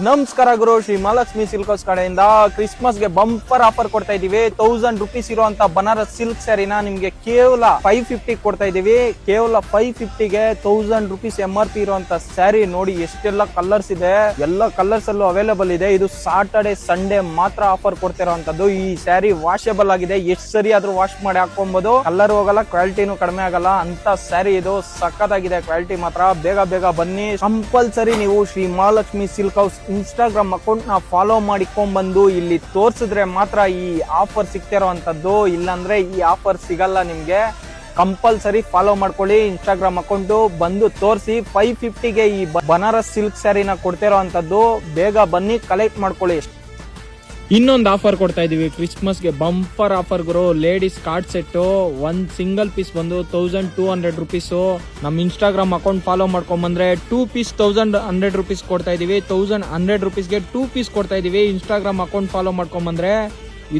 ನಮಸ್ಕಾರ ಗುರು, Shri Mahalakshmi silk house ಕಡೆಯಿಂದ ಕ್ರಿಸ್ಮಸ್ಗೆ bumper offer ಕೊಡ್ತಾ ಇದೀವಿ. 1000 rupees ಇರುವಂತ ಬನಾರಸ್ ಸಿಲ್ಕ್ ಸ್ಯಾರಿನ ನಿಮ್ಗೆ ಕೇವಲ 550 ಕೊಡ್ತಾ ಇದೀವಿ. ಕೇವಲ 550ಗೆ 1000 rupees MRP ಇರುವಂತ ಸ್ಯಾರಿ ನೋಡಿ ಎಷ್ಟೆಲ್ಲ ಕಲರ್ಸ್ ಇದೆ. ಎಲ್ಲ ಕಲರ್ಸ್ ಅಲ್ಲೂ ಅವೈಲೇಬಲ್ ಇದೆ. ಇದು ಸಾಟರ್ಡೆ ಸಂಡೇ ಮಾತ್ರ ಆಫರ್ ಕೊಡ್ತಿರೋಂತದ್ದು. ಈ ಸ್ಯಾರಿ ವಾಷೇಬಲ್ ಆಗಿದೆ, ಎಷ್ಟು ಸರಿ ಆದ್ರೂ ವಾಶ್ ಮಾಡಿ ಹಾಕೊಬಹುದು. ಕಲರ್ ಹೋಗಲ್ಲ, ಕ್ವಾಲಿಟಿನೂ ಕಡಿಮೆ ಆಗಲ್ಲ ಅಂತ ಸ್ಯಾರಿ ಇದು. ಸಖತ್ತಾಗಿದೆ ಕ್ವಾಲಿಟಿ ಮಾತ್ರ. ಬೇಗ ಬೇಗ ಬನ್ನಿ. ಕಂಪಲ್ಸರಿ ನೀವು Shri Mahalakshmi silk house Instagram account ನ ಫಾಲೋ ಮಾಡಿಕೊಂಡ್ ಬಂದು ಇಲ್ಲಿ ತೋರ್ಸಿದ್ರೆ ಮಾತ್ರ ಈ ಆಫರ್ ಸಿಗ್ತಿರೋಂಥದ್ದು. ಇಲ್ಲಾಂದ್ರೆ ಈ ಆಫರ್ ಸಿಗಲ್ಲ ನಿಮ್ಗೆ. ಕಂಪಲ್ಸರಿ ಫಾಲೋ ಮಾಡ್ಕೊಳ್ಳಿ ಇನ್ಸ್ಟಾಗ್ರಾಮ್ ಅಕೌಂಟ್. ಬಂದು ತೋರಿಸಿ 550ಗೆ ಈ ಬನಾರಸ್ ಸಿಲ್ಕ್ ಸ್ಯಾರಿನ ಕೊಡ್ತಿರೋಂಥದ್ದು. ಬೇಗ ಬನ್ನಿ, ಕಲೆಕ್ಟ್ ಮಾಡ್ಕೊಳ್ಳಿ. ಇನ್ನೊಂದು ಆಫರ್ ಕೊಡ್ತಾ ಇದೀವಿ ಕ್ರಿಸ್ಮಸ್ಗೆ ಬಂಪರ್ ಆಫರ್ ಗುರು. ಲೇಡೀಸ್ ಕಾರ್ಡ್ ಸೆಟ್ ಒಂದ್ ಸಿಂಗಲ್ ಪೀಸ್ ಬಂದು 1200 rupees. ನಮ್ ಇನ್ಸ್ಟಾಗ್ರಾಮ್ ಅಕೌಂಟ್ ಫಾಲೋ ಮಾಡ್ಕೊಂಡ್ ಬಂದ್ರೆ 2 ಪೀಸ್ 1100 rupees ಕೊಡ್ತಾ ಇದೀವಿ. 1100 rupeesಗೆ 2 ಪೀಸ್ ಕೊಡ್ತಾ ಇದೀವಿ. ಇನ್ಸ್ಟಾಗ್ರಾಮ್ ಅಕೌಂಟ್ ಫಾಲೋ ಮಾಡ್ಕೊಂಡ್ ಬಂದ್ರೆ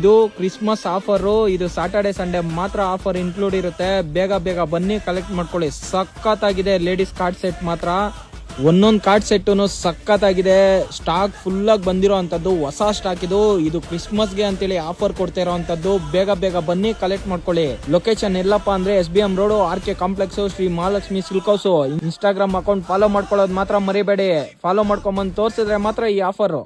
ಇದು ಕ್ರಿಸ್ಮಸ್ ಆಫರ್. ಇದು ಸಾಟರ್ಡೆ ಸಂಡೇ ಮಾತ್ರ ಆಫರ್ ಇನ್ಕ್ಲೂಡ್ ಇರುತ್ತೆ. ಬೇಗ ಬೇಗ ಬನ್ನಿ, ಕಲೆಕ್ಟ್ ಮಾಡ್ಕೊಳ್ಳಿ. ಸಖತ್ತಾಗಿದೆ ಲೇಡೀಸ್ ಕಾರ್ಡ್ ಸೆಟ್ ಮಾತ್ರ. ಒಂದೊಂದು ಕಾರ್ಡ್ ಸೆಟ್ ಸಖತ್ತಾಗಿದೆ. ಸ್ಟಾಕ್ ಫುಲ್ ಆಗಿ ಬಂದಿರೋ ಅಂತದ್ದು, ಹೊಸ ಸ್ಟಾಕ್ ಇದು. ಇದು ಕ್ರಿಸ್ಮಸ್ಗೆ ಅಂತೇಳಿ ಆಫರ್ ಕೊಡ್ತಾ ಇರೋಂಥದ್ದು. ಬೇಗ ಬೇಗ ಬನ್ನಿ, ಕಲೆಕ್ಟ್ ಮಾಡ್ಕೊಳ್ಳಿ. ಲೊಕೇಶನ್ ಎಲ್ಲಪ್ಪ ಅಂದ್ರೆ SBM road, RK complex, Shri Mahalakshmi silk house. Instagram account follow ಮಾಡ್ಕೊಳ್ಳೋದು ಮಾತ್ರ ಮರಿಬೇಡಿ. ಫಾಲೋ ಮಾಡ್ಕೊಂಡ್ ಬಂದು ತೋರಿಸಿದ್ರೆ ಮಾತ್ರ ಈ ಆಫರ್.